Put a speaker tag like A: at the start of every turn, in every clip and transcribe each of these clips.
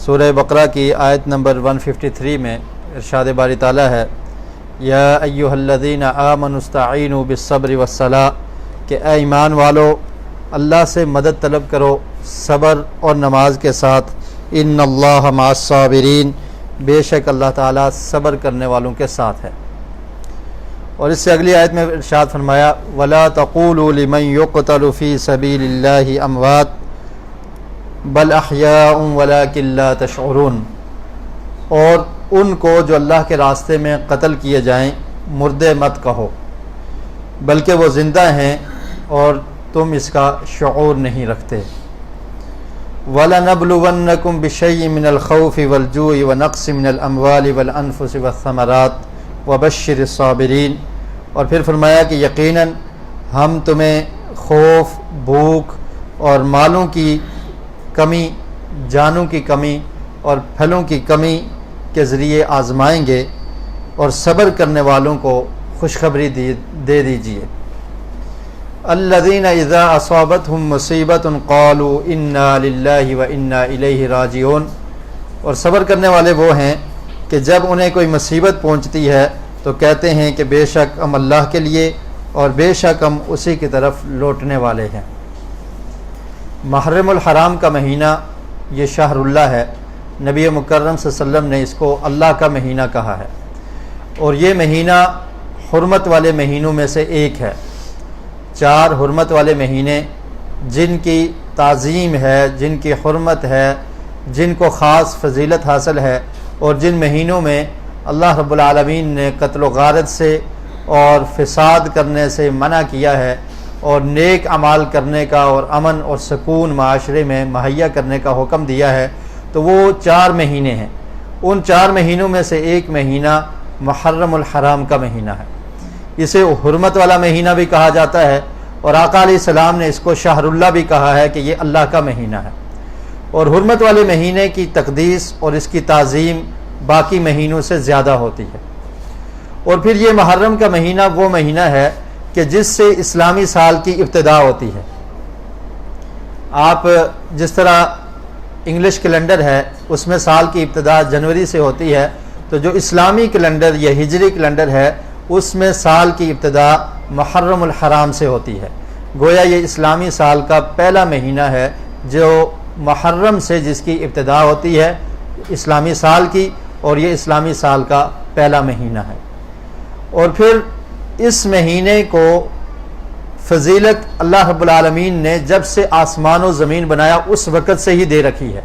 A: سورہ بقرہ کی آیت نمبر 153 میں ارشاد باری تعالیٰ ہے یا ایھا الذین آمنوا استعینوا بالصبر والصلاۃ کہ اے ایمان والو اللہ سے مدد طلب کرو صبر اور نماز کے ساتھ، ان اللہ مع الصابرین بے شک اللہ تعالیٰ صبر کرنے والوں کے ساتھ ہے۔ اور اس سے اگلی آیت میں ارشاد فرمایا وَلَا تَقُولُوا لِمَنْ يُقْتَلُ فِي سَبِيلِ اللَّهِ أَمْوَاتٌ بَلْ أَحْيَاءٌ وَلَكِنْ لَا تَشْعُرُونَ، اور ان کو جو اللہ کے راستے میں قتل کیے جائیں مردے مت کہو بلکہ وہ زندہ ہیں اور تم اس کا شعور نہیں رکھتے۔ وَلَنَبْلُوَنَّكُمْ بِشَيْءٍ مِّنَ الْخَوْفِ وَالْجُوعِ وَنَقْصٍ مِّنَ الْأَمْوَالِ وَالْأَنفُسِ وَالثَّمَرَاتِ وَبَشِّرِ الصَّابِرِينَ، اور پھر فرمایا کہ یقیناً ہم تمہیں خوف، بھوک اور مالوں کی کمی، جانوں کی کمی اور پھلوں کی کمی کے ذریعے آزمائیں گے، اور صبر کرنے والوں کو خوشخبری دے دیجیے۔ الذین اذا اصابتهم مصیبۃ قالوا انا للہ وانا الیہ راجعون، اور صبر کرنے والے وہ ہیں کہ جب انہیں کوئی مصیبت پہنچتی ہے تو کہتے ہیں کہ بے شک ہم اللہ کے لیے اور بے شک ہم اسی کی طرف لوٹنے والے ہیں۔ محرم الحرام کا مہینہ یہ شہر اللہ ہے، نبی مکرم صلی اللہ علیہ وسلم نے اس کو اللہ کا مہینہ کہا ہے، اور یہ مہینہ حرمت والے مہینوں میں سے ایک ہے۔ 4 حرمت والے مہینے جن کی تعظیم ہے، جن کی حرمت ہے، جن کو خاص فضیلت حاصل ہے، اور جن مہینوں میں اللہ رب العالمین نے قتل و غارت سے اور فساد کرنے سے منع کیا ہے، اور نیک اعمال کرنے کا اور امن اور سکون معاشرے میں مہیا کرنے کا حکم دیا ہے، تو وہ 4 مہینے ہیں۔ ان 4 مہینوں میں سے ایک مہینہ محرم الحرام کا مہینہ ہے، اسے حرمت والا مہینہ بھی کہا جاتا ہے، اور آقا علیہ السلام نے اس کو شہر اللہ بھی کہا ہے کہ یہ اللہ کا مہینہ ہے۔ اور حرمت والے مہینے کی تقدیس اور اس کی تعظیم باقی مہینوں سے زیادہ ہوتی ہے۔ اور پھر یہ محرم کا مہینہ وہ مہینہ ہے کہ جس سے اسلامی سال کی ابتدا ہوتی ہے۔ آپ جس طرح انگلش کیلنڈر ہے اس میں سال کی ابتدا جنوری سے ہوتی ہے، تو جو اسلامی کیلنڈر یا ہجری کیلنڈر ہے اس میں سال کی ابتدا محرم الحرام سے ہوتی ہے۔ گویا یہ اسلامی سال کا پہلا مہینہ ہے جو محرم سے جس کی ابتدا ہوتی ہے اسلامی سال کی، اور یہ اسلامی سال کا پہلا مہینہ ہے۔ اور پھر اس مہینے کو فضیلت اللہ رب العالمین نے جب سے آسمان و زمین بنایا اس وقت سے ہی دے رکھی ہے،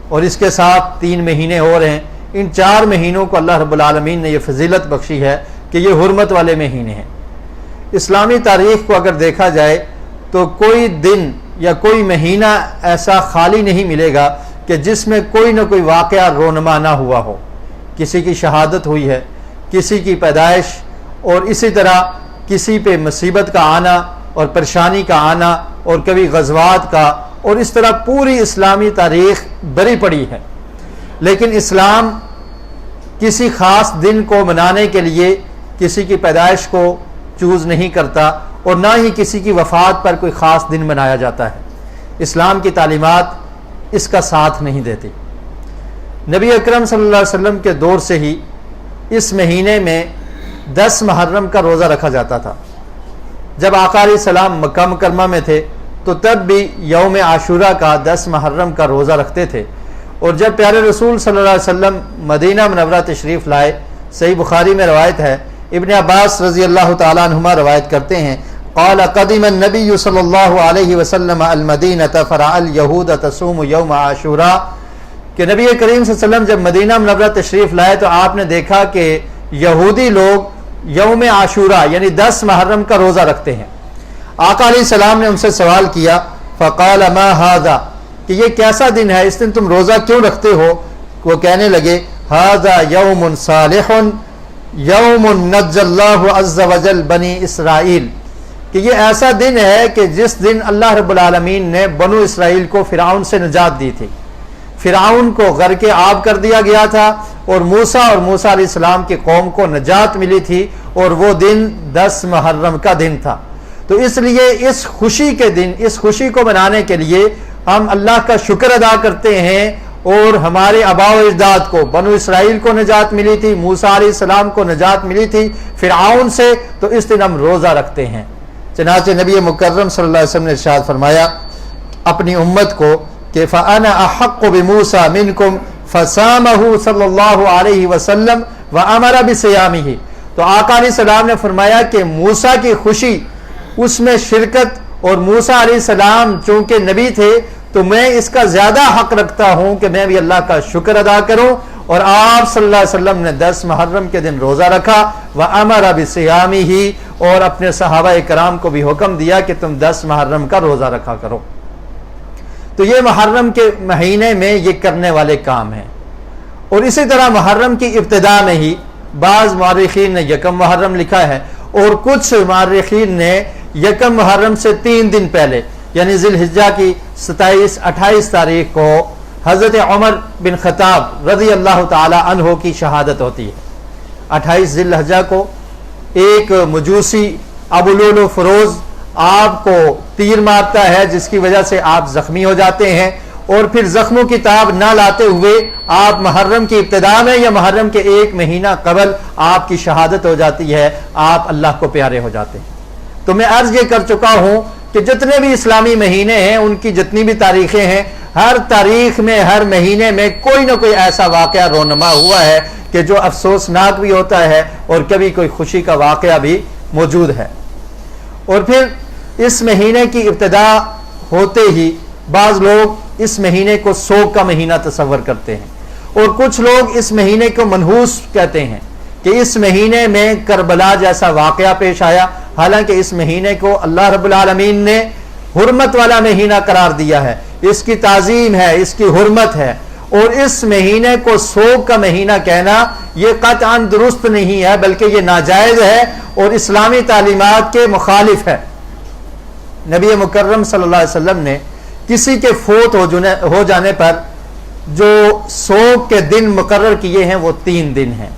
A: اور اس کے ساتھ 3 مہینے اور ہیں۔ ان 4 مہینوں کو اللہ رب العالمین نے یہ فضیلت بخشی ہے کہ یہ حرمت والے مہینے ہیں۔ اسلامی تاریخ کو اگر دیکھا جائے تو کوئی دن یا کوئی مہینہ ایسا خالی نہیں ملے گا کہ جس میں کوئی نہ کوئی واقعہ رونما نہ ہوا ہو۔ کسی کی شہادت ہوئی ہے، کسی کی پیدائش، اور اسی طرح کسی پہ مصیبت کا آنا اور پریشانی کا آنا، اور کبھی غزوات کا، اور اس طرح پوری اسلامی تاریخ بھری پڑی ہے۔ لیکن اسلام کسی خاص دن کو منانے کے لیے کسی کی پیدائش کو چوز نہیں کرتا، اور نہ ہی کسی کی وفات پر کوئی خاص دن منایا جاتا ہے۔ اسلام کی تعلیمات اس کا ساتھ نہیں دیتی۔ نبی اکرم صلی اللہ علیہ وسلم کے دور سے ہی اس مہینے میں 10 محرم کا روزہ رکھا جاتا تھا۔ جب آقا علیہ السلام مکہ مکرمہ میں تھے تو تب بھی یوم عاشورہ کا 10 محرم کا روزہ رکھتے تھے، اور جب پیارے رسول صلی اللہ علیہ وسلم مدینہ منورہ تشریف لائے، صحیح بخاری میں روایت ہے، ابن عباس رضی اللہ تعالیٰ عنہما روایت کرتے ہیں قال قدم النبی صلی اللہ علیہ وسلم المدینہ فرأى اليہود تصوم یوم عاشورہ، کہ نبی کریم صلی اللہ علیہ وسلم جب مدینہ منورہ تشریف لائے تو آپ نے دیکھا کہ یہودی لوگ یوم عاشورہ یعنی 10 محرم کا روزہ رکھتے ہیں۔ آقا علیہ السلام نے ان سے سوال کیا فقال ما هذا، کہ یہ کیسا دن ہے، اس دن تم روزہ کیوں رکھتے ہو؟ وہ کہنے لگے هذا یوم صالح یوم نجى اللہ عز وجل بنی اسرائیل، کہ یہ ایسا دن ہے کہ جس دن اللہ رب العالمین نے بنو اسرائیل کو فرعون سے نجات دی تھی۔ فرعون کو غرق آب کر دیا گیا تھا، اور موسیٰ علیہ السلام کی قوم کو نجات ملی تھی، اور وہ دن 10 محرم کا دن تھا۔ تو اس لیے اس خوشی کے دن، اس خوشی کو منانے کے لیے ہم اللہ کا شکر ادا کرتے ہیں، اور ہمارے آباء و اجداد کو، بنو اسرائیل کو نجات ملی تھی، موسیٰ علیہ السلام کو نجات ملی تھی فرعون سے، تو اس دن ہم روزہ رکھتے ہیں۔ چنانچہ نبی مکرم صلی اللہ علیہ وسلم نے ارشاد فرمایا اپنی امت کو کہ فَأَنَا أَحَقُّ بِمُوسَى مِنْكُمْ فَصَامَهُ صلی اللہ علیہ وسلم وَأَمَرَ بِصِيَامِهِ۔ تو آقا علیہ السلام نے فرمایا کہ موسیٰ کی خوشی، اس میں شرکت، اور موسیٰ علیہ السلام چونکہ نبی تھے تو میں اس کا زیادہ حق رکھتا ہوں کہ میں بھی اللہ کا شکر ادا کروں، اور آپ صلی اللہ علیہ وسلم نے 10 محرم کے دن روزہ رکھا، وَأَمَرَ بِصِيَامِهِ، اور اپنے صحابہ کرام کو بھی حکم دیا کہ تم 10 محرم کا روزہ رکھا کرو۔ تو یہ محرم کے مہینے میں یہ کرنے والے کام ہیں۔ اور اسی طرح محرم کی ابتدا میں ہی بعض مورخین نے یکم محرم لکھا ہے، اور کچھ مورخین نے یکم محرم سے 3 دن پہلے یعنی ذی الحجہ کی 27-28 تاریخ کو حضرت عمر بن خطاب رضی اللہ تعالی عنہ کی شہادت ہوتی ہے۔ 28 ذی الحجہ کو ایک مجوسی ابو لولو فروز آپ کو تیر مارتا ہے، جس کی وجہ سے آپ زخمی ہو جاتے ہیں، اور پھر زخموں کی تاب نہ لاتے ہوئے آپ محرم کی ابتدا میں یا محرم کے 1 مہینہ قبل آپ کی شہادت ہو جاتی ہے، آپ اللہ کو پیارے ہو جاتے ہیں۔ تو میں عرض یہ کر چکا ہوں کہ جتنے بھی اسلامی مہینے ہیں ان کی جتنی بھی تاریخیں ہیں، ہر تاریخ میں ہر مہینے میں کوئی نہ کوئی ایسا واقعہ رونما ہوا ہے کہ جو افسوسناک بھی ہوتا ہے اور کبھی کوئی خوشی کا واقعہ بھی موجود ہے۔ اور پھر اس مہینے کی ابتدا ہوتے ہی بعض لوگ اس مہینے کو سوگ کا مہینہ تصور کرتے ہیں، اور کچھ لوگ اس مہینے کو منحوس کہتے ہیں کہ اس مہینے میں کربلا جیسا واقعہ پیش آیا، حالانکہ اس مہینے کو اللہ رب العالمین نے حرمت والا مہینہ قرار دیا ہے، اس کی تعظیم ہے، اس کی حرمت ہے، اور اس مہینے کو سوگ کا مہینہ کہنا یہ قطعاً درست نہیں ہے، بلکہ یہ ناجائز ہے اور اسلامی تعلیمات کے مخالف ہے۔ نبی مکرم صلی اللہ علیہ وسلم نے کسی کے فوت ہو جانے پر جو سوگ کے دن مقرر کیے ہیں وہ 3 دن ہیں،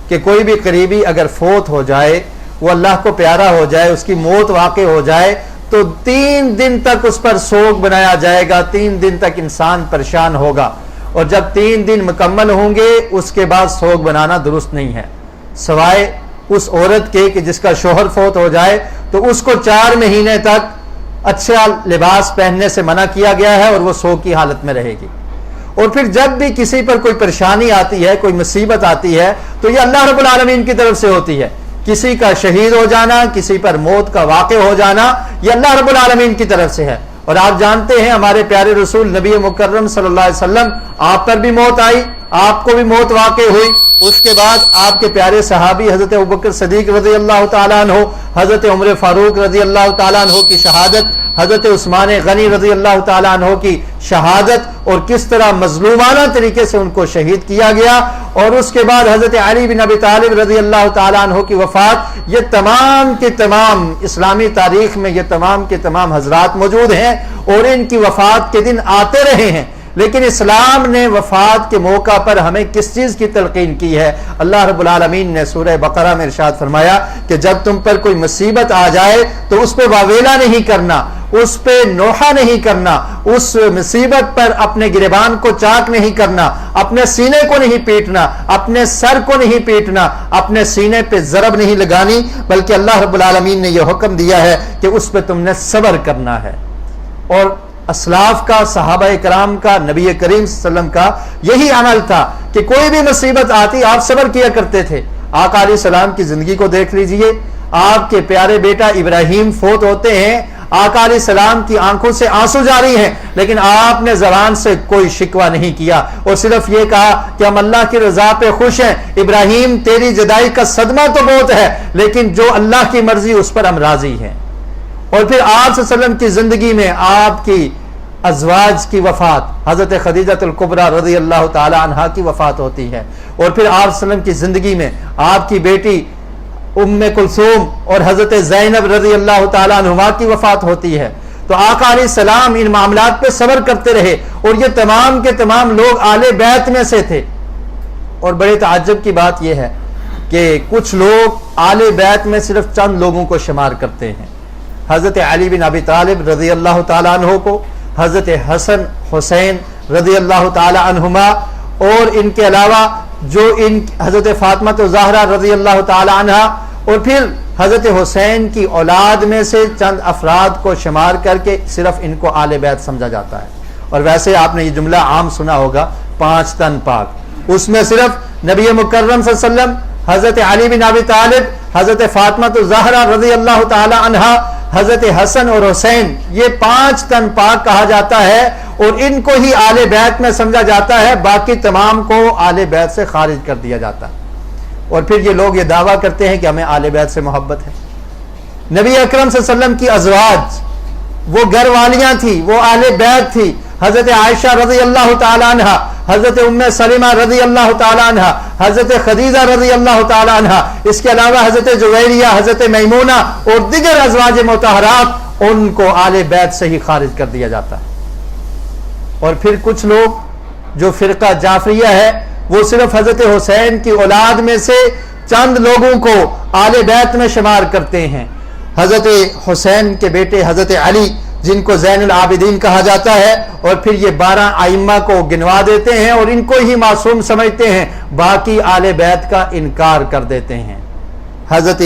A: کہ کوئی بھی قریبی اگر فوت ہو جائے، وہ اللہ کو پیارا ہو جائے، اس کی موت واقع ہو جائے، تو 3 دن تک اس پر سوگ بنایا جائے گا، 3 دن تک انسان پریشان ہوگا، اور جب 3 دن مکمل ہوں گے اس کے بعد سوگ بنانا درست نہیں ہے، سوائے اس عورت کے کہ جس کا شوہر فوت ہو جائے تو اس کو 4 مہینے تک اچھا لباس پہننے سے منع کیا گیا ہے، اور وہ سوگ کی حالت میں رہے گی۔ اور پھر جب بھی کسی پر کوئی پریشانی آتی ہے، کوئی مصیبت آتی ہے، تو یہ اللہ رب العالمین کی طرف سے ہوتی ہے۔ کسی کا شہید ہو جانا، کسی پر موت کا واقع ہو جانا، یہ اللہ رب العالمین کی طرف سے ہے۔ اور آپ جانتے ہیں ہمارے پیارے رسول نبی مکرم صلی اللہ علیہ وسلم، آپ پر بھی موت آئی، آپ کو بھی موت واقع ہوئی، اس کے بعد آپ کے پیارے صحابی حضرت ابوبکر صدیق رضی اللہ تعالیٰ عنہ، حضرت عمر فاروق رضی اللہ تعالیٰ عنہ کی شہادت، حضرت عثمان غنی رضی اللہ تعالیٰ عنہ کی شہادت، اور کس طرح مظلومانہ طریقے سے ان کو شہید کیا گیا، اور اس کے بعد حضرت علی بن ابی طالب رضی اللہ تعالیٰ عنہ کی وفات، یہ تمام کے تمام اسلامی تاریخ میں یہ تمام کے تمام حضرات موجود ہیں، اور ان کی وفات کے دن آتے رہے ہیں۔ لیکن اسلام نے وفات کے موقع پر ہمیں کس چیز کی تلقین کی ہے؟ اللہ رب العالمین نے سورہ بقرہ میں ارشاد فرمایا کہ جب تم پر کوئی مصیبت آ جائے تو اس پہ واویلا نہیں کرنا، اس پہ نوحہ نہیں کرنا، اس مصیبت پر اپنے گریبان کو چاک نہیں کرنا، اپنے سینے کو نہیں پیٹنا، اپنے سر کو نہیں پیٹنا، اپنے سینے پہ ضرب نہیں لگانی، بلکہ اللہ رب العالمین نے یہ حکم دیا ہے کہ اس پہ تم نے صبر کرنا ہے۔ اور اسلاف کا، صحابہ کرام کا، نبی کریم صلی اللہ علیہ وسلم کا یہی عمل تھا کہ کوئی بھی مصیبت آتی آپ صبر کیا کرتے تھے۔ آقا علیہ السلام کی زندگی کو دیکھ لیجئے، آپ کے پیارے بیٹا ابراہیم فوت ہوتے ہیں، آقا علیہ السلام کی آنکھوں سے آنسو جاری ہیں، لیکن آپ نے زبان سے کوئی شکوہ نہیں کیا، اور صرف یہ کہا کہ ہم اللہ کی رضا پہ خوش ہیں، ابراہیم تیری جدائی کا صدمہ تو بہت ہے لیکن جو اللہ کی مرضی اس پر ہم راضی ہیں۔ اور پھر آپ صلی اللہ علیہ وسلم کی زندگی میں آپ کی ازواج کی وفات، حضرت خدیجہ الکبریٰ رضی اللہ تعالی عنہا کی وفات ہوتی ہے، اور پھر آپ صلی اللہ علیہ وسلم کی زندگی میں آپ کی بیٹی ام کلثوم اور حضرت زینب رضی اللہ تعالی عنہما کی وفات ہوتی ہے۔ تو آقا علیہ السلام ان معاملات پہ صبر کرتے رہے، اور یہ تمام کے تمام لوگ آل بیت میں سے تھے۔ اور بڑے تعجب کی بات یہ ہے کہ کچھ لوگ آل بیت میں صرف چند لوگوں کو شمار کرتے ہیں، حضرت علی بن ابی طالب رضی اللہ تعالیٰ عنہ کو، حضرت حسن حسین رضی اللہ تعالی عنہما اور ان کے علاوہ جو ان حضرت فاطمہ الزہرا رضی اللہ تعالی عنہا اور پھر حضرت حسین کی اولاد میں سے چند افراد کو شمار کر کے صرف ان کو آل بیت سمجھا جاتا ہے. اور ویسے آپ نے یہ جملہ عام سنا ہوگا 5 تن پاک، اس میں صرف نبی مکرم صلی اللہ علیہ وسلم، حضرت علی بن ابی طالب، حضرت فاطمہ الزہرا رضی اللہ تعالی عنہا، حضرت حسن اور حسین، یہ 5 تن پاک کہا جاتا ہے اور ان کو ہی آل بیت میں سمجھا جاتا ہے، باقی تمام کو آل بیت سے خارج کر دیا جاتا ہے. اور پھر یہ لوگ یہ دعویٰ کرتے ہیں کہ ہمیں آل بیت سے محبت ہے. نبی اکرم صلی اللہ علیہ وسلم کی ازواج وہ گھر والیاں تھی، وہ آل بیت تھی. حضرت عائشہ رضی اللہ تعالی عنہ، حضرت ام سلمہ رضی اللہ تعالی عنہ، حضرت خدیجہ رضی اللہ تعالی عنہ، اس کے علاوہ حضرت جویریہ، حضرت میمونہ اور دیگر ازواج مطہرات، ان کو آل بیت سے ہی خارج کر دیا جاتا ہے. اور پھر کچھ لوگ جو فرقہ جعفریہ ہے وہ صرف حضرت حسین کی اولاد میں سے چند لوگوں کو آل بیت میں شمار کرتے ہیں. حضرت حسین کے بیٹے حضرت علی جن کو زین العابدین کہا جاتا ہے، اور پھر یہ 12 ائمہ کو گنوا دیتے ہیں اور ان کو ہی معصوم سمجھتے ہیں، باقی آل بیت کا انکار کر دیتے ہیں. حضرت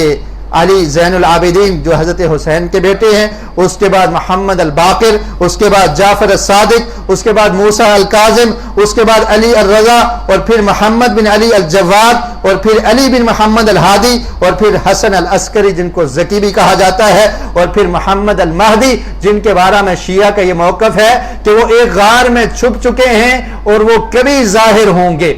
A: علی زین العابدین جو حضرت حسین کے بیٹے ہیں، اس کے بعد محمد الباقر، اس کے بعد جعفر الصادق، اس کے بعد موسیٰ الکاظم، اس کے بعد علی الرضا، اور پھر محمد بن علی الجواد، اور پھر علی بن محمد الہادی، اور پھر حسن العسکری جن کو زکی بھی کہا جاتا ہے، اور پھر محمد المہدی جن کے بارے میں شیعہ کا یہ موقف ہے کہ وہ ایک غار میں چھپ چکے ہیں اور وہ کبھی ظاہر ہوں گے.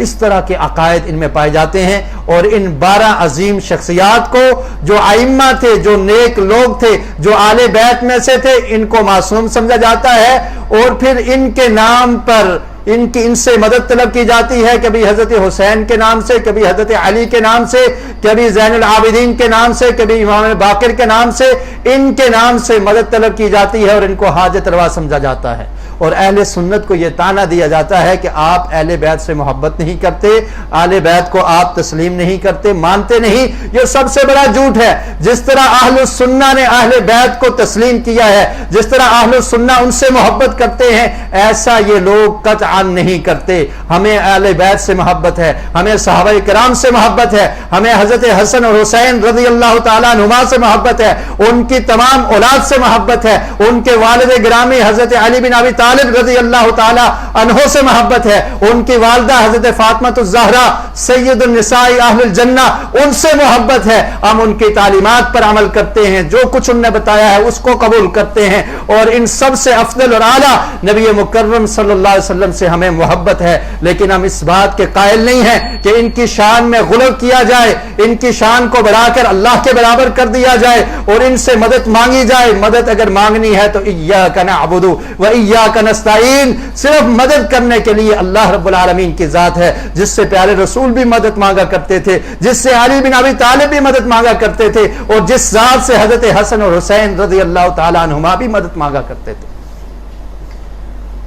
A: اس طرح کے عقائد ان میں پائے جاتے ہیں. اور ان 12 عظیم شخصیات کو جو ائمہ تھے، جو نیک لوگ تھے، جو آل بیت میں سے تھے، ان کو معصوم سمجھا جاتا ہے. اور پھر ان کے نام پر ان سے مدد طلب کی جاتی ہے، کبھی حضرت حسین کے نام سے، کبھی حضرت علی کے نام سے، کبھی زین العابدین کے نام سے، کبھی امام باقر کے نام سے، ان کے نام سے مدد طلب کی جاتی ہے اور ان کو حاجت روا سمجھا جاتا ہے. اور اہل سنت کو یہ طعنہ دیا جاتا ہے کہ آپ اہل بیت سے محبت نہیں کرتے، اہل بیت کو آپ تسلیم نہیں کرتے، مانتے نہیں. یہ سب سے بڑا جھوٹ ہے. جس طرح اہل السنہ نے اہل بیت کو تسلیم کیا ہے، جس طرح اہل السنہ ان سے محبت کرتے ہیں، ایسا یہ لوگ قطعا نہیں کرتے. ہمیں اہل بیت سے محبت ہے، ہمیں صحابہ کرام سے محبت ہے، ہمیں حضرت حسن اور حسین رضی اللہ تعالیٰ عنہما سے محبت ہے، ان کی تمام اولاد سے محبت ہے، ان کے والد گرامی حضرت علی بن ابی طالب رضی اللہ تعالی عنہ سے محبت ہے، ان کی والدہ حضرت فاطمہ الزہرا سید النساء اہل الجنہ ان سے محبت ہے. ہم ان کی تعلیمات پر عمل کرتے ہیں، جو کچھ ان نے بتایا ہے اس کو قبول کرتے ہیں. اور ان سب سے افضل اور اعلیٰ نبی مکرم صلی اللہ علیہ وسلم سے ہمیں محبت ہے. لیکن ہم اس بات کے قائل نہیں ہیں کہ ان کی شان میں غلو کیا جائے، ان کی شان کو بڑھا کر اللہ کے برابر کر دیا جائے اور ان سے مدد مانگی جائے. مدد اگر مانگنی ہے تو ایاک نعبد و ایاک نستعین، صرف مدد کرنے کے لیے اللہ رب العالمین کی ذات ہے، جس سے پیارے رسول بھی مدد مانگا کرتے تھے، جس سے علی بن ابی طالب بھی مدد مانگا کرتے تھے، اور جس ذات سے حضرت حسن اور حسین رضی اللہ تعالی عنہما بھی مدد مانگا کرتے تھے.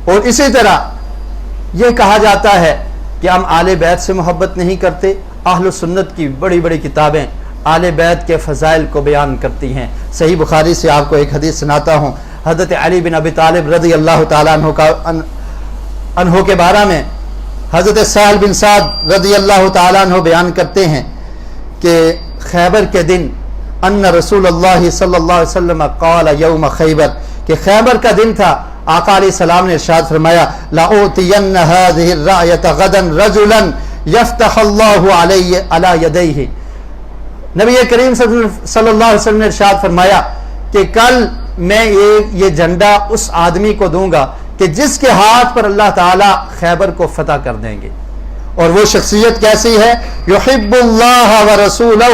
A: اور اسی طرح یہ کہا جاتا ہے کہ ہم آل بیت سے محبت نہیں کرتے. اہل سنت کی بڑی بڑی کتابیں آل بیت کے فضائل کو بیان کرتی ہیں. صحیح بخاری سے آپ کو ایک حدیث سناتا ہوں. حضرت علی بن ابی طالب رضی اللہ تعالیٰ عنہ کے بارے میں حضرت سہل بن سعد رضی اللہ تعالیٰ عنہ بیان کرتے ہیں کہ خیبر کے دن ان رسول اللہ صلی اللہ علیہ وسلم قال یوم خیبر، کہ خیبر کا دن تھا. آقا علیہ السلام نے ارشاد فرمایا لأوتین هذه الرایة غدا رجلا یفتح اللہ علی یدیہ. نبی کریم صلی اللہ علیہ وسلم نے ارشاد فرمایا کہ کل میں یہ جھنڈا اس آدمی کو دوں گا کہ جس کے ہاتھ پر اللہ تعالی خیبر کو فتح کر دیں گے. اور وہ شخصیت کیسی ہے؟ یحب اللہ ورسولہ،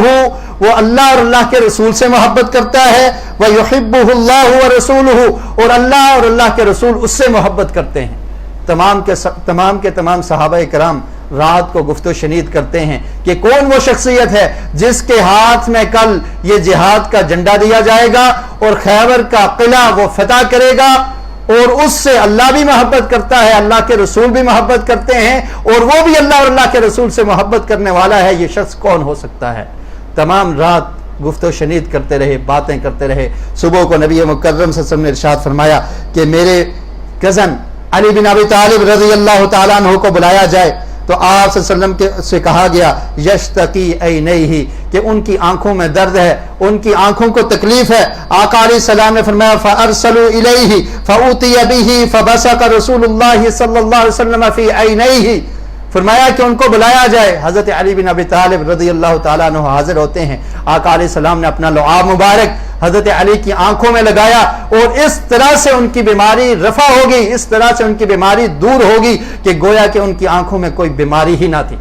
A: وہ اللہ اور اللہ کے رسول سے محبت کرتا ہے. وَيُحِبُّهُ اللَّهُ وَرَسُولُهُ، اور اللہ اور اللہ کے رسول اس سے محبت کرتے ہیں. تمام کے تمام صحابہ کرام رات کو گفت و شنید کرتے ہیں کہ کون وہ شخصیت ہے جس کے ہاتھ میں کل یہ جہاد کا جھنڈا دیا جائے گا اور خیبر کا قلعہ وہ فتح کرے گا، اور اس سے اللہ بھی محبت کرتا ہے، اللہ کے رسول بھی محبت کرتے ہیں، اور وہ بھی اللہ اور اللہ کے رسول سے محبت کرنے والا ہے. یہ شخص کون ہو سکتا ہے؟ تمام رات گفت و شنید کرتے رہے، باتیں کرتے رہے. صبح کو نبی مکرم صلی اللہ علیہ وسلم نے ارشاد فرمایا کہ میرے کزن علی بن ابی طالب رضی اللہ تعالیٰ عنہ کو بلایا جائے تو آپ صلی اللہ علیہ وسلم سے کہا گیا یشتکی عینیہ کہ ان کی آنکھوں میں درد ہے، ان کی آنکھوں کو تکلیف ہے. آقا علیہ السلام نے فرمایا فارسلوا الیہ فاوتی بہ فبصق رسول اللہ صلی اللہ علیہ وسلم فی عینیہ. فرمایا کہ ان کو بلایا جائے. حضرت علی بن ابی طالب رضی اللہ تعالیٰ عنہ حاضر ہوتے ہیں. آقا علیہ السلام نے اپنا لعاب مبارک حضرت علی کی آنکھوں میں لگایا اور اس طرح سے ان کی بیماری رفع ہوگی، اس طرح سے ان کی بیماری دور ہوگی کہ گویا کہ ان کی آنکھوں میں کوئی بیماری ہی نہ تھی.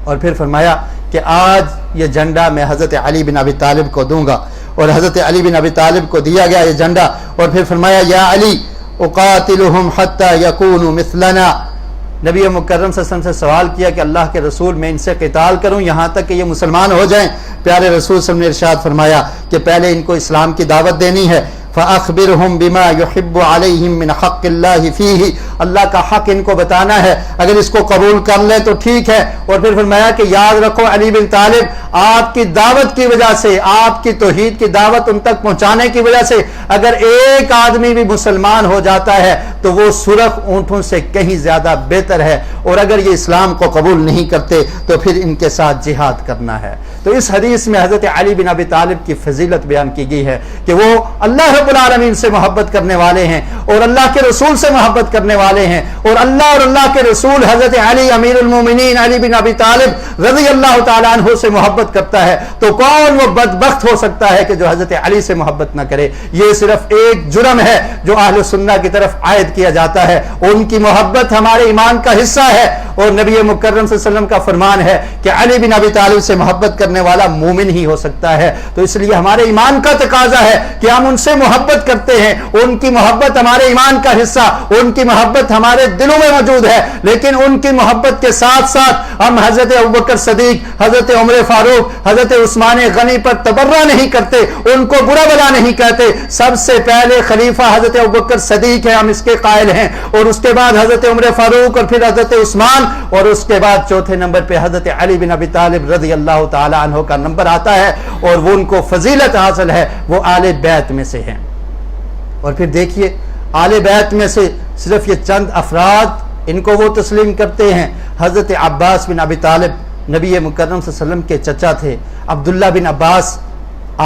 A: اور پھر فرمایا کہ آج یہ جھنڈا میں حضرت علی بن ابی طالب کو دوں گا، اور حضرت علی بن ابی طالب کو دیا گیا یہ جھنڈا. اور پھر فرمایا یا علی اقاتلہم حتی یکونوا مثلنا. نبی مکرم صلی اللہ علیہ وسلم سے سوال کیا کہ اللہ کے رسول میں ان سے قتال کروں یہاں تک کہ یہ مسلمان ہو جائیں. پیارے رسول صلی اللہ علیہ وسلم نے ارشاد فرمایا کہ پہلے ان کو اسلام کی دعوت دینی ہے. فَأَخْبِرْهُمْ بِمَا يُحِبُّ عَلَيْهِمْ مِنْ حَقِّ اللَّهِ فِيهِ. اللہ کا حق ان کو بتانا ہے، اگر اس کو قبول کر لیں تو ٹھیک ہے. اور پھر فرمایا کہ یاد رکھو علی بن طالب آپ کی دعوت کی وجہ سے، آپ کی توحید کی دعوت ان تک پہنچانے کی وجہ سے اگر ایک آدمی بھی مسلمان ہو جاتا ہے تو وہ سرخ اونٹوں سے کہیں زیادہ بہتر ہے، اور اگر یہ اسلام کو قبول نہیں کرتے تو پھر ان کے ساتھ جہاد کرنا ہے. تو اس حدیث میں حضرت علی بن ابی طالب کی فضیلت بیان کی گئی ہے کہ وہ اللہ رب العالمین سے محبت کرنے والے ہیں اور اللہ کے رسول سے محبت کرنے والے ہیں، اور اللہ کے رسول حضرت علی امیر المومنین علی بن ابی طالب رضی اللہ تعالیٰ عنہ سے محبت کرتا ہے. تو کون وہ بدبخت ہو سکتا ہے کہ جو حضرت علی سے محبت نہ کرے؟ یہ صرف ایک جرم ہے جو اہل سنہ کی طرف عائد کیا جاتا ہے. ان کی محبت ہمارے ایمان کا حصہ ہے، اور نبی مکرم صلی اللہ علیہ وسلم کا فرمان ہے کہ علی بن ابی طالب سے محبت کرنے والا مومن ہی ہو سکتا ہے. تو اس لیے ہمارے ایمان کا تقاضا ہے کہ ہم ان سے محبت کرتے ہیں. ان کی محبت ہمارے ایمان کا حصہ، ان کی محبت ہمارے دلوں میں موجود ہے، لیکن ان کی محبت کے ساتھ ساتھ ہم حضرت ابوبکر صدیق، حضرت عمر فاروق، حضرت عثمان غنی پر تبرہ نہیں کرتے، ان کو برا بلا نہیں کہتے. سب سے پہلے خلیفہ حضرت ابوبکر صدیق ہے، ہم اس کے قائل ہیں، اور اس کے بعد حضرت عمر فاروق، اور پھر حضرت عثمان، اور اس کے بعد چوتھے نمبر پہ حضرت علی بن ابی طالب رضی اللہ تعالی عنہ کا نمبر آتا ہے، اور وہ ان کو فضیلت حاصل ہے، وہ آل بیت میں سے ہیں. اور پھر دیکھیے آل بیت میں سے صرف یہ چند افراد ان کو وہ تسلیم کرتے ہیں. حضرت عباس بن ابی طالب نبی مکرم صلی اللہ علیہ وسلم کے چچا تھے. عبداللہ بن عباس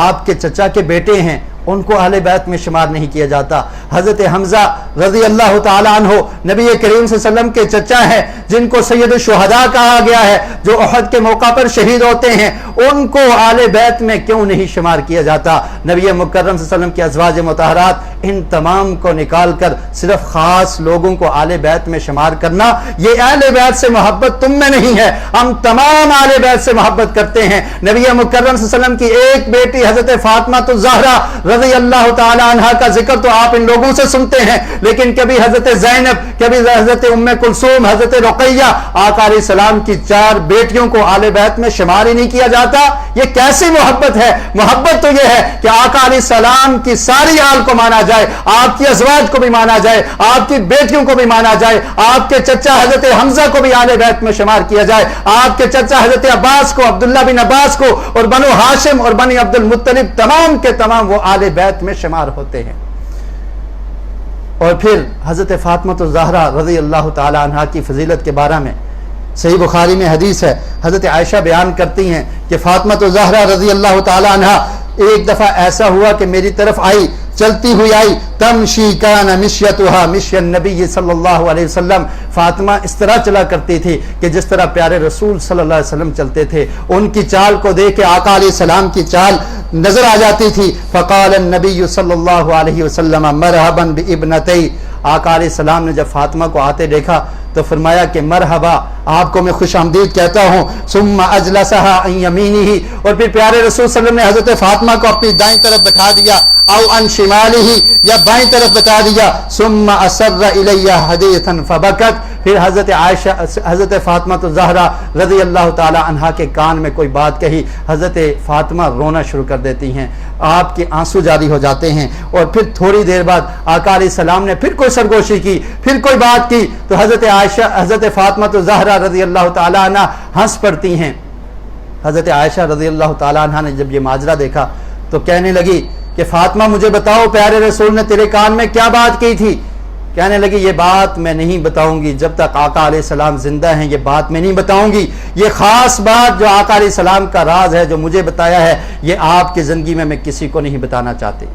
A: آپ کے چچا کے بیٹے ہیں، ان کو اہل بیت میں شمار نہیں کیا جاتا. حضرت حمزہ رضی اللہ تعالی عنہ نبی کریم صلی اللہ علیہ وسلم کے چچا ہیں، جن کو سید الشہداء کہا گیا ہے، جو احد کے موقع پر شہید ہوتے ہیں، ان کو اہل بیت میں کیوں نہیں شمار کیا جاتا؟ نبی مکرم صلی اللہ علیہ وسلم کی ازواج مطہرات ان تمام کو نکال کر صرف خاص لوگوں کو اہل بیت میں شمار کرنا، یہ اہل بیت سے محبت تم میں نہیں ہے. ہم تمام اہل بیت سے محبت کرتے ہیں. نبی مکرم صلی اللہ علیہ وسلم کی ایک بیٹی حضرت فاطمہ الزہرا رضی اللہ تعالی عنہا کا ذکر تو آپ ان لوگوں سے سنتے ہیں، لیکن کبھی حضرت زینب، کبھی حضرت ام کلثوم، حضرت رقیہ، آقا علیہ السلام کی 4 بیٹیوں کو آل بیت میں شمار ہی نہیں کیا جاتا. یہ کیسی محبت ہے؟ محبت تو یہ ہے کہ آقا علیہ السلام کی ساری آل کو مانا جائے، آپ کی ازواج کو بھی مانا جائے، آپ کی بیٹیوں کو بھی مانا جائے، آپ کے چچا حضرت حمزہ کو بھی آل بیت میں شمار کیا جائے، آپ کے چچا حضرت عباس کو، عبداللہ بن عباس کو، اور بنو ہاشم اور بنی عبد المطلب تمام کے تمام وہ آل بیت میں شمار ہوتے ہیں. اور پھر حضرت فاطمہ الزہرا رضی اللہ تعالی عنہا کی فضیلت کے بارے میں صحیح بخاری میں حدیث ہے. حضرت عائشہ بیان کرتی ہیں کہ فاطمہ الزہرا رضی اللہ تعالی عنہا ایک دفعہ ایسا ہوا کہ میری طرف آئی، چلتی ہوئی آئی. تمشی کان مشیتها مشی النبی صلی اللہ علیہ وسلم. فاطمہ اس طرح چلا کرتی تھی کہ جس طرح پیارے رسول صلی اللہ علیہ وسلم چلتے تھے. ان کی چال کو دیکھ کے آقا علیہ السلام کی چال نظر آ جاتی تھی. فقال النبی صلی اللہ علیہ وسلم مرحبا بابنتی. آقا علیہ السلام نے جب فاطمہ کو آتے دیکھا تو فرمایا کہ مرحبا، آپ کو میں خوش آمدید کہتا ہوں. ثم اجلسها عن یمینہ. اور پھر پیارے رسول صلی اللہ علیہ وسلم نے حضرت فاطمہ کو اپنی دائیں طرف بٹھا دیا، او عن شمالہ، یا بائیں طرف بتا دیا. ثم اسر الیہ حدیثا فبکت. پھر حضرت عائشہ، حضرت فاطمہ الزہرا رضی اللہ تعالی عنہا کے کان میں کوئی بات کہی، حضرت فاطمہ رونا شروع کر دیتی ہیں، آپ کے آنسو جاری ہو جاتے ہیں. اور پھر تھوڑی دیر بعد آقا علیہ السلام نے پھر کوئی سرگوشی کی، پھر کوئی بات کی، تو حضرت عائشہ، حضرت فاطمہ الزہرا رضی اللہ تعالی عنہا ہنس پڑتی ہیں. حضرت عائشہ رضی اللہ تعالی عنہا نے جب یہ ماجرا دیکھا تو کہنے لگی کہ فاطمہ مجھے بتاؤ پیارے رسول نے تیرے کان میں کیا بات کی تھی؟
B: کہنے لگی یہ بات میں نہیں بتاؤں گی جب تک آقا علیہ السلام زندہ ہیں، یہ بات میں نہیں بتاؤں گی، یہ خاص بات جو آقا علیہ السلام کا راز ہے جو مجھے بتایا ہے یہ آپ کی زندگی میں کسی کو نہیں بتانا چاہتے۔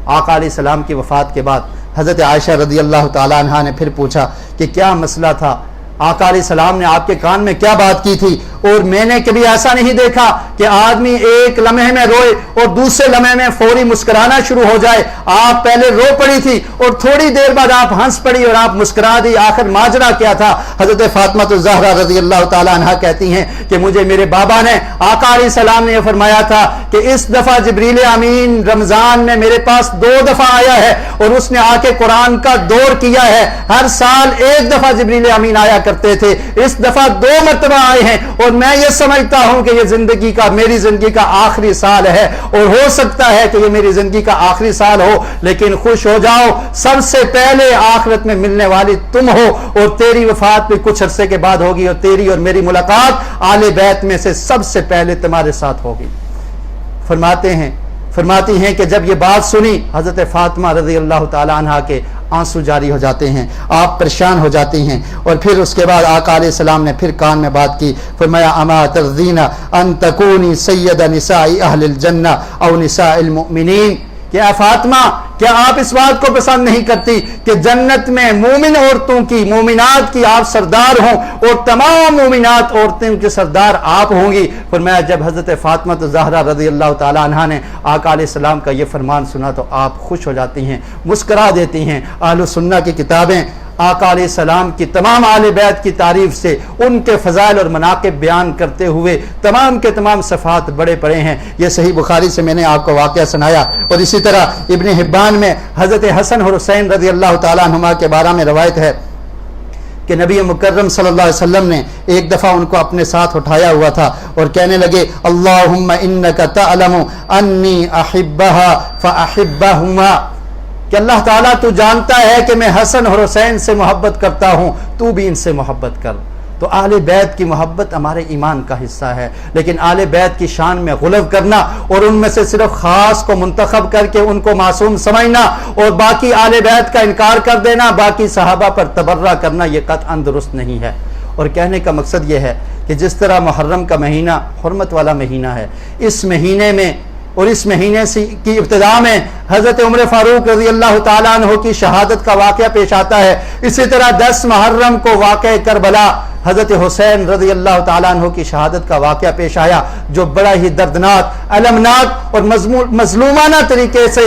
B: آقا علیہ السلام کی وفات کے بعد حضرت عائشہ رضی اللہ تعالیٰ عنہا نے پھر پوچھا کہ کیا مسئلہ تھا، آقا علیہ السلام نے آپ کے کان میں کیا بات کی تھی؟ اور میں نے کبھی ایسا نہیں دیکھا کہ آدمی ایک لمحے میں روئے اور دوسرے لمحے میں فوری مسکرانا شروع ہو جائے۔ آپ پہلے رو پڑی تھی اور تھوڑی دیر بعد آپ ہنس پڑی اور آپ مسکرا دی، آخر ماجرا کیا تھا؟ حضرت فاطمہ الزہرا رضی اللہ تعالیٰ عنہا کہتی ہیں کہ مجھے میرے بابا نے، آقا علیہ السلام نے یہ فرمایا تھا کہ اس دفعہ جبریل امین رمضان میں میرے پاس 2 دفعہ آیا ہے اور اس نے آ کے قرآن کا دور کیا ہے، ہر سال 1 دفعہ جبریل امین آیا کرتے تھے، اس دفعہ 2 مرتبہ آئے ہیں، اور میں یہ سمجھتا ہوں کہ یہ میری زندگی کا آخری سال ہے، اور ہو سکتا ہے کہ یہ میری زندگی کا آخری سال ہو، لیکن خوش ہو جاؤ، سب سے پہلے آخرت میں ملنے والی تم ہو، اور تیری وفات بھی کچھ عرصے کے بعد ہوگی، اور تیری اور میری ملاقات آل بیت میں سے سب سے پہلے تمہارے ساتھ ہوگی۔ فرماتی ہیں کہ جب یہ بات سنی حضرت فاطمہ رضی اللہ تعالی عنہا کے آنسو جاری ہو جاتے ہیں، آپ پریشان ہو جاتی ہیں، اور پھر اس کے بعد آقا علیہ السلام نے پھر کان میں بات کی، فرمایا اما ترضین ان تکونی سید نساء اہل الجنہ او نساء المؤمنین، کہ اے فاطمہ کیا آپ اس بات کو پسند نہیں کرتی کہ جنت میں مومن عورتوں کی، مومنات کی آپ سردار ہوں اور تمام مومنات عورتوں کے سردار آپ ہوں گی؟ فرمایا جب حضرت فاطمہ الزہرا رضی اللہ تعالیٰ عنہا نے آقا علیہ السلام کا یہ فرمان سنا تو آپ خوش ہو جاتی ہیں، مسکرا دیتی ہیں۔ اہل سنہ کی کتابیں آقا علیہ السلام کی تمام آل بیت کی تعریف سے، ان کے فضائل اور مناقب بیان کرتے ہوئے تمام کے تمام صفحات بڑے پڑے ہیں۔ یہ صحیح بخاری سے میں نے آپ کو واقعہ سنایا، اور اسی طرح ابن حبان میں حضرت حسن اور حسین رضی اللہ تعالیٰ عنہما کے بارے میں روایت ہے کہ نبی مکرم صلی اللہ علیہ وسلم نے ایک دفعہ ان کو اپنے ساتھ اٹھایا ہوا تھا اور کہنے لگے اللہم انک تعلم انی احبہا فاحبہما، کہ اللہ تعالیٰ تو جانتا ہے کہ میں حسن اور حسین سے محبت کرتا ہوں، تو بھی ان سے محبت کر۔ تو اہل بیت کی محبت ہمارے ایمان کا حصہ ہے، لیکن اہل بیت کی شان میں غلو کرنا اور ان میں سے صرف خاص کو منتخب کر کے ان کو معصوم سمجھنا اور باقی اہل بیت کا انکار کر دینا، باقی صحابہ پر تبرہ کرنا، یہ قطعاً درست نہیں ہے۔ اور کہنے کا مقصد یہ ہے کہ جس طرح محرم کا مہینہ حرمت والا مہینہ ہے، اس مہینے میں اور اس مہینے کی ابتدا میں حضرت عمر فاروق رضی اللہ تعالیٰ عنہ کی شہادت کا واقعہ پیش آتا ہے، اسی طرح 10 محرم کو واقع کربلا حضرت حسین رضی اللہ تعالیٰ عنہ کی شہادت کا واقعہ پیش آیا، جو بڑا ہی دردناک، المناک اور مظلومانہ طریقے سے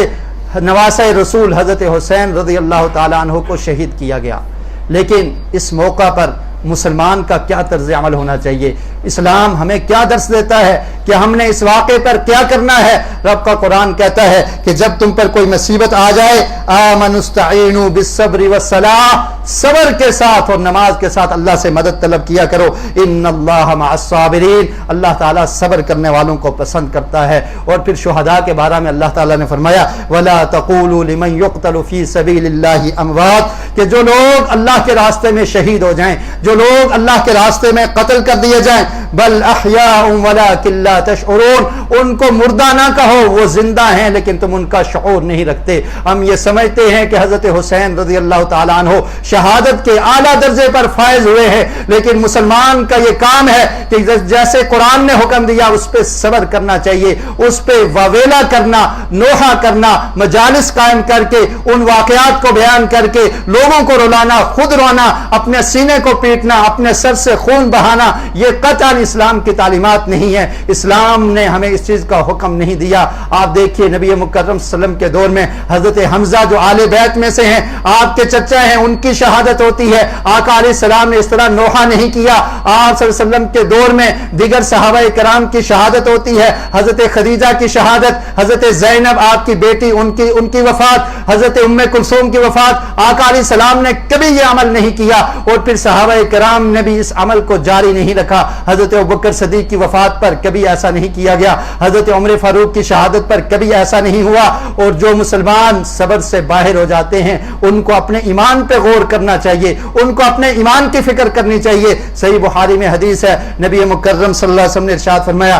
B: نواسہ رسول حضرت حسین رضی اللہ تعالیٰ عنہ کو شہید کیا گیا۔ لیکن اس موقع پر مسلمان کا کیا طرز عمل ہونا چاہیے؟ اسلام ہمیں کیا درس دیتا ہے کہ ہم نے اس واقعے پر کیا کرنا ہے؟ رب کا قرآن کہتا ہے کہ جب تم پر کوئی مصیبت آ جائے آمنوا استعینوا بالصبر والصلاۃ، صبر کے ساتھ اور نماز کے ساتھ اللہ سے مدد طلب کیا کرو، ان اللہ مع الصابرین، اللہ تعالیٰ صبر کرنے والوں کو پسند کرتا ہے۔ اور پھر شہداء کے بارے میں اللہ تعالیٰ نے فرمایا ولا تقولوا لمن يقتل في سبيل الله اموات، کہ جو لوگ اللہ کے راستے میں شہید ہو جائیں، جو لوگ اللہ کے راستے میں قتل کر دیے جائیں، بل احیاء ولکن لا تشعرون، ان کو مردہ نہ کہو، وہ زندہ ہیں لیکن تم ان کا شعور نہیں رکھتے۔ ہم یہ سمجھتے ہیں کہ حضرت حسین رضی اللہ تعالیٰ عنہ شہادت کے اعلیٰ درجے پر فائز ہوئے ہیں، لیکن مسلمان کا یہ کام ہے کہ جیسے قرآن نے حکم دیا اس پہ صبر کرنا چاہیے، اس پہ واویلا کرنا، نوحہ کرنا، مجالس قائم کر کے ان واقعات کو بیان کر کے لوگوں کو رلانا، خود رونا، اپنے سینے کو پیٹنا، اپنے سر سے خون بہانا، یہ قطعاً اسلام کی تعلیمات نہیں ہے۔ اسلام نے ہمیں اس چیز کا حکم نہیں دیا۔ آپ دیکھیے نبی مکرم صلی اللہ علیہ وسلم کے دور میں حضرت حمزہ جو آل بیت میں سے ہیں، آپ کے چچا ہیں، ان کی شہادت ہوتی ہے، آقا علیہ السلام نے اس طرح نوحہ نہیں کیا۔ آپ صلی اللہ علیہ وسلم کے دور میں دیگر صحابہ کرام کی شہادت ہوتی ہے، حضرت خدیجہ کی شہادت، حضرت زینب آپ کی بیٹی ان کی وفات، حضرت ام کلثوم کی وفات، آقا علیہ السلام نے کبھی یہ عمل نہیں کیا، اور پھر صحابہ کرام نے بھی اس عمل کو جاری نہیں رکھا۔ حضرت ابوبکر صدیق کی وفات پر کبھی ایسا نہیں کیا گیا، حضرت عمر فاروق کی شہادت پر کبھی ایسا نہیں ہوا۔ اور جو مسلمان صبر سے باہر ہو جاتے ہیں ان کو اپنے ایمان پہ غور کرنا چاہیے، ان کو اپنے ایمان کی فکر کرنی چاہیے۔ صحیح بخاری میں حدیث ہے، نبی مکرم صلی اللہ علیہ وسلم نے ارشاد فرمایا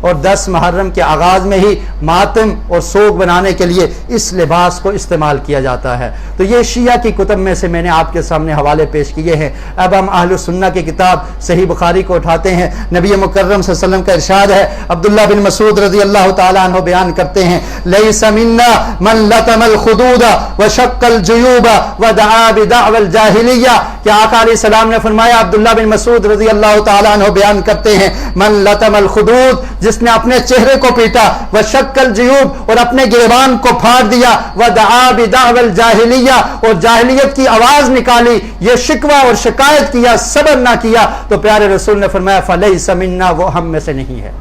B: اور 10 محرم کے آغاز میں ہی ماتم اور سوگ بنانے کے لیے اس لباس کو استعمال کیا جاتا ہے۔ تو یہ شیعہ کی کتب میں سے میں نے آپ کے سامنے حوالے پیش کیے ہیں۔ اب ہم اہل سنہ کی کتاب صحیح بخاری کو اٹھاتے ہیں۔ نبی مکرم صلی اللہ علیہ وسلم کا ارشاد ہے، عبداللہ بن مسعود رضی اللہ تعالیٰ عنہ بیان کرتے ہیں، لیس منا من لطم الخدود وشق الجیوب ودعا بدعوى الجاہلیہ، کہ آقا علیہ السلام نے فرمایا، عبداللہ بن مسعود رضی اللہ تعالیٰ عنہ بیان کرتے ہیں، من لطم الخدود، جس نے اپنے چہرے کو پیٹا، وشق الجیوب، اور اپنے گریبان کو پھاڑ دیا، ودعا بدعوى الجاہلیہ، اور جاہلیت کی آواز نکالی، یہ شکوہ اور شکایت کیا، صبر نہ کیا، تو پیارے رسول نے فرمایا فلیس منا، وہ ہم میں سے نہیں ہے۔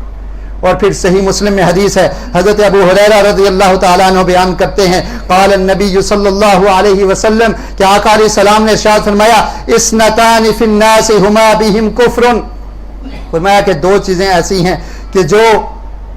B: اور پھر صحیح مسلم میں حدیث ہے، حضرت ابو ہریرہ رضی اللہ تعالیٰ عنہ بیان کرتے ہیں، قال النبی صلی اللہ علیہ وسلم، کہ آقا علیہ السلام نے ارشاد فرمایا، اثنتان فی الناس ہما بہم کفر، فرمایا کہ 2 چیزیں ایسی ہیں کہ جو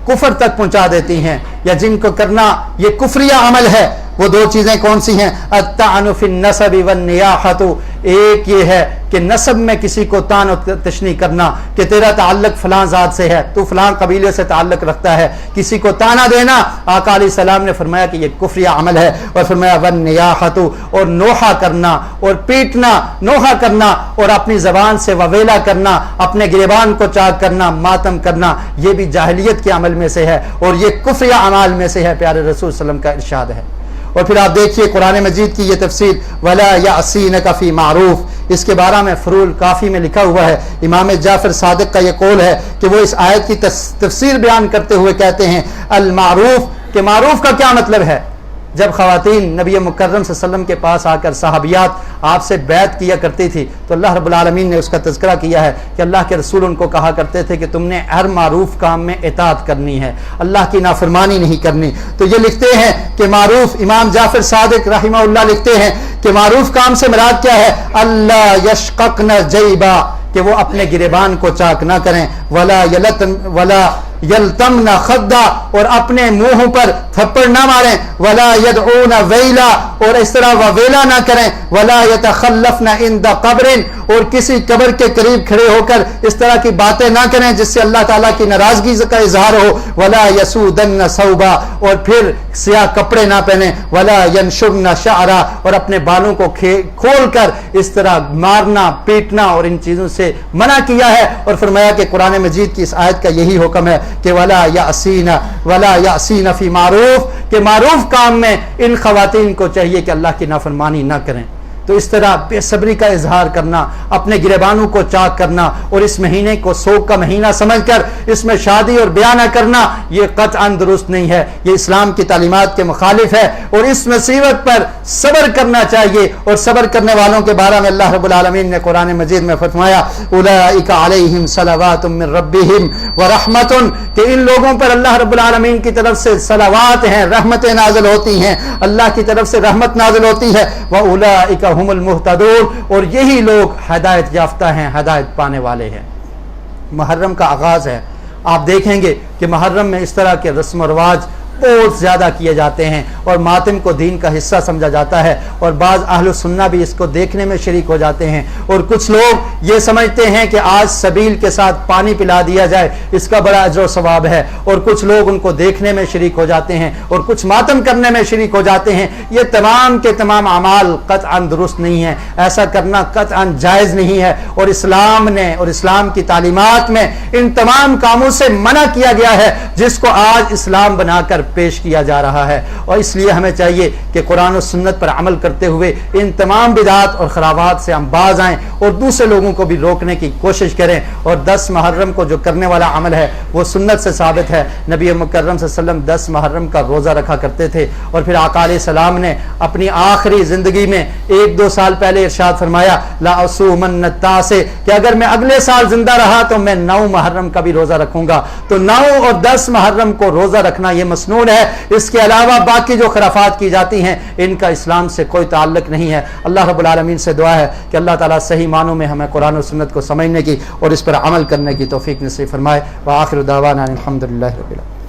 B: کفر تک پہنچا دیتی ہیں، یا جن کو کرنا یہ کفریہ عمل ہے۔ وہ 2 چیزیں کون سی ہیں؟ الطعن فی النسب والنیاحۃ، ایک یہ ہے کہ نسب میں کسی کو طعن و تشنیع کرنا کہ تیرا تعلق فلاں ذات سے ہے، تو فلاں قبیلے سے تعلق رکھتا ہے، کسی کو طعنہ دینا، آقا علیہ السلام نے فرمایا کہ یہ کفریہ عمل ہے۔ اور فرمایا والنیاحۃ، اور نوحہ کرنا اور پیٹنا، نوحہ کرنا اور اپنی زبان سے وویلا کرنا، اپنے گریبان کو چاک کرنا، ماتم کرنا، یہ بھی جاہلیت کے عمل میں سے ہے اور یہ کفریہ اعمال میں سے ہے، پیارے رسول صلی اللہ علیہ وسلم کا ارشاد ہے۔ اور پھر آپ دیکھیے قرآن مجید کی یہ تفسیر، وَلَا يَعْصِينَكَ فِي مَعْرُوفٍ، اس کے بارے میں فروع کافی میں لکھا ہوا ہے، امام جعفر صادق کا یہ قول ہے کہ وہ اس آیت کی تفسیر بیان کرتے ہوئے کہتے ہیں، المعروف، کہ معروف کا کیا مطلب ہے؟ جب خواتین نبی مکرم صلی اللہ علیہ وسلم کے پاس آ کر صحابیات آپ سے بیعت کیا کرتی تھی تو اللہ رب العالمین نے اس کا تذکرہ کیا ہے کہ اللہ کے رسول ان کو کہا کرتے تھے کہ تم نے ہر معروف کام میں اطاعت کرنی ہے، اللہ کی نافرمانی نہیں کرنی۔ تو یہ لکھتے ہیں کہ معروف، امام جعفر صادق رحمہ اللہ لکھتے ہیں کہ معروف کام سے مراد کیا ہے؟ اللہ یشققن جیبا، کہ وہ اپنے گریبان کو چاک نہ کریں، ولا یلتمن خدا، اور اپنے منہ پر تھپڑ نہ ماریں، ولا یدعون ویلا، اور اس طرح وویلا نہ کریں، ولا یتخلفن عند قبر، اور کسی قبر کے قریب کھڑے ہو کر اس طرح کی باتیں نہ کریں جس سے اللہ تعالیٰ کی ناراضگی کا اظہار ہو، ولا یسودن ثوبا، اور پھر سیاہ کپڑے نہ پہنیں، ولا ینشرن شعرا، اور اپنے بالوں کو کھول کر اس طرح مارنا، پیٹنا اور ان چیزوں سے منع کیا ہے۔ اور فرمایا کہ قرآن مجید کی اس آیت کا یہی حکم ہے کہ ولا یعصین فی معروف، کہ معروف کام میں ان خواتین کو چاہیے کہ اللہ کی نافرمانی نہ کریں۔ تو اس طرح بے صبری کا اظہار کرنا، اپنے گریبانوں کو چاک کرنا اور اس مہینے کو سوگ کا مہینہ سمجھ کر اس میں شادی اور بیاہ نہ کرنا، یہ قطعاً درست نہیں ہے، یہ اسلام کی تعلیمات کے مخالف ہے، اور اس مصیبت پر صبر کرنا چاہیے۔ اور صبر کرنے والوں کے بارے میں اللہ رب العالمین نے قرآن مجید میں فرمایا، اولئک علیہم صلوات من ربہم ورحمۃ، کہ ان لوگوں پر اللہ رب العالمین کی طرف سے صلوات ہیں، رحمتیں نازل ہوتی ہیں، اللہ کی طرف سے رحمت نازل ہوتی ہے، واولئک ہم المہتدون، اور یہی لوگ ہدایت یافتہ ہیں، ہدایت پانے والے ہیں۔ محرم کا آغاز ہے، آپ دیکھیں گے کہ محرم میں اس طرح کے رسم و رواج بہت زیادہ کیے جاتے ہیں اور ماتم کو دین کا حصہ سمجھا جاتا ہے، اور بعض اہل سنہ بھی اس کو دیکھنے میں شریک ہو جاتے ہیں، اور کچھ لوگ یہ سمجھتے ہیں کہ آج سبیل کے ساتھ پانی پلا دیا جائے، اس کا بڑا اجر و ثواب ہے، اور کچھ لوگ ان کو دیکھنے میں شریک ہو جاتے ہیں اور کچھ ماتم کرنے میں شریک ہو جاتے ہیں۔ یہ تمام کے تمام اعمال قطعاً درست نہیں ہیں، ایسا کرنا قطعاً جائز نہیں ہے، اور اسلام نے اور اسلام کی تعلیمات میں ان تمام کاموں سے منع کیا گیا ہے جس کو آج اسلام بنا کر پیش کیا جا رہا ہے۔ اور اس لیے ہمیں چاہیے کہ قرآن و سنت پر عمل کرتے ہوئے ان تمام بدعات اور خرابات سے ہم باز آئیں اور دوسرے لوگوں کو بھی روکنے کی کوشش کریں۔ اور 10 محرم کو جو کرنے والا عمل ہے وہ سنت سے ثابت ہے، نبی مکرم صلی اللہ علیہ وسلم 10 محرم کا روزہ رکھا کرتے تھے، اور پھر آقا علیہ السلام نے اپنی آخری زندگی میں 1-2 سال پہلے ارشاد فرمایا، لا اصومن التاسع، کہ اگر میں اگلے سال زندہ رہا تو میں 9 محرم کا بھی روزہ رکھوں گا۔ تو 9 اور 10 محرم کو روزہ رکھنا یہ مسنون ہے۔ اس کے علاوہ باقی جو خرافات کی جاتی ہیں ان کا اسلام سے کوئی تعلق نہیں ہے۔ اللہ رب العالمین سے دعا ہے کہ اللہ تعالیٰ صحیح معنوں میں ہمیں قرآن و سنت کو سمجھنے کی اور اس پر عمل کرنے کی توفیق نصیب فرمائے۔ وآخر دعوانا الحمدللہ رب العالمین۔